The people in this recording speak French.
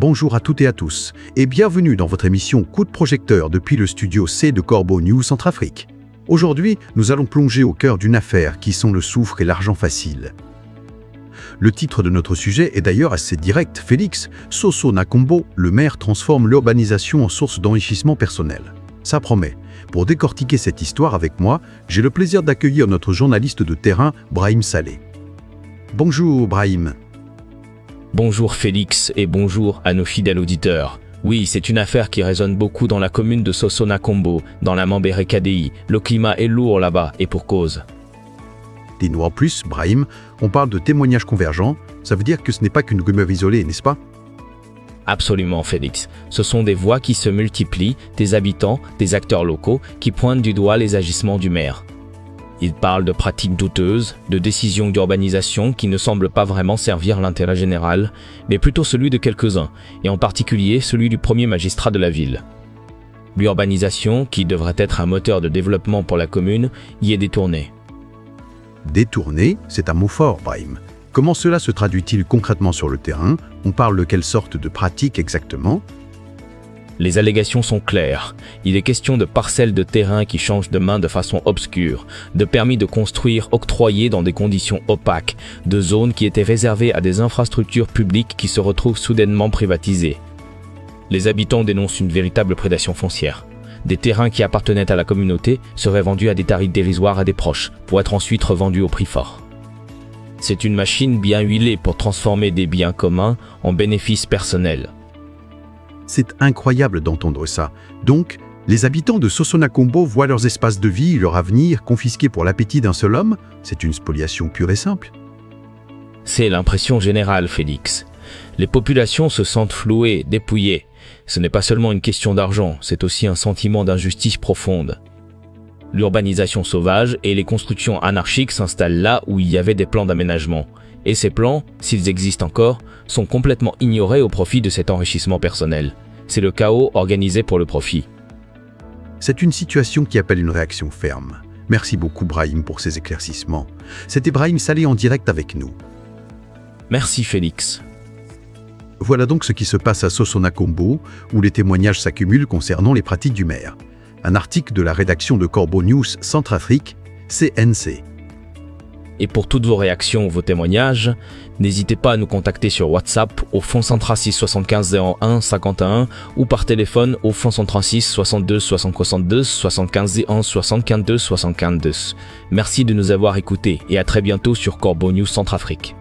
bonjour à toutes et à tous, et bienvenue dans votre émission Coup de projecteur depuis le studio C de Corbeau News Centrafrique. Aujourd'hui, nous allons plonger au cœur d'une affaire qui sont le soufre et l'argent facile. Le titre de notre sujet est d'ailleurs assez direct. Félix Soso Nakombo, le maire, transforme l'urbanisation en source d'enrichissement personnel. Ça promet. Pour décortiquer cette histoire avec moi, j'ai le plaisir d'accueillir notre journaliste de terrain, Brahim Saleh. Bonjour Brahim. Bonjour Félix et bonjour à nos fidèles auditeurs. Oui, c'est une affaire qui résonne beaucoup dans la commune de Soso Nakombo, dans la Mambéré KDI. Le climat est lourd là-bas et pour cause. Dis-nous en plus, Brahim, on parle de témoignages convergents, ça veut dire que ce n'est pas qu'une rumeur isolée, n'est-ce pas? Absolument Félix. Ce sont des voix qui se multiplient, des habitants, des acteurs locaux qui pointent du doigt les agissements du maire. Ils parlent de pratiques douteuses, de décisions d'urbanisation qui ne semblent pas vraiment servir l'intérêt général, mais plutôt celui de quelques-uns, et en particulier celui du premier magistrat de la ville. L'urbanisation, qui devrait être un moteur de développement pour la commune, y est détournée. Détourné, c'est un mot fort, Brahim. Comment cela se traduit-il concrètement sur le terrain? On parle de quelle sorte de pratique exactement? Les allégations sont claires. Il est question de parcelles de terrain qui changent de main de façon obscure, de permis de construire octroyés dans des conditions opaques, de zones qui étaient réservées à des infrastructures publiques qui se retrouvent soudainement privatisées. Les habitants dénoncent une véritable prédation foncière. Des terrains qui appartenaient à la communauté seraient vendus à des tarifs dérisoires à des proches, pour être ensuite revendus au prix fort. C'est une machine bien huilée pour transformer des biens communs en bénéfices personnels. C'est incroyable d'entendre ça. Donc, les habitants de Soso Nakombo voient leurs espaces de vie, leur avenir confisqués pour l'appétit d'un seul homme? C'est une spoliation pure et simple. C'est l'impression générale, Félix. Les populations se sentent flouées, dépouillées. Ce n'est pas seulement une question d'argent, c'est aussi un sentiment d'injustice profonde. L'urbanisation sauvage et les constructions anarchiques s'installent là où il y avait des plans d'aménagement. Et ces plans, s'ils existent encore, sont complètement ignorés au profit de cet enrichissement personnel. C'est le chaos organisé pour le profit. C'est une situation qui appelle une réaction ferme. Merci beaucoup Brahim pour ces éclaircissements. C'était Brahim Saleh en direct avec nous. Merci Félix. Voilà donc ce qui se passe à Soso Nakombo, où les témoignages s'accumulent concernant les pratiques du maire. Un article de la rédaction de Corbeau News Centrafrique, CNC. Et pour toutes vos réactions ou vos témoignages, n'hésitez pas à nous contacter sur WhatsApp au fond 136 75 01 51 ou par téléphone au fond 136 62 62 75 01 75 75. Merci de nous avoir écoutés et à très bientôt sur Corbeau News Centrafrique.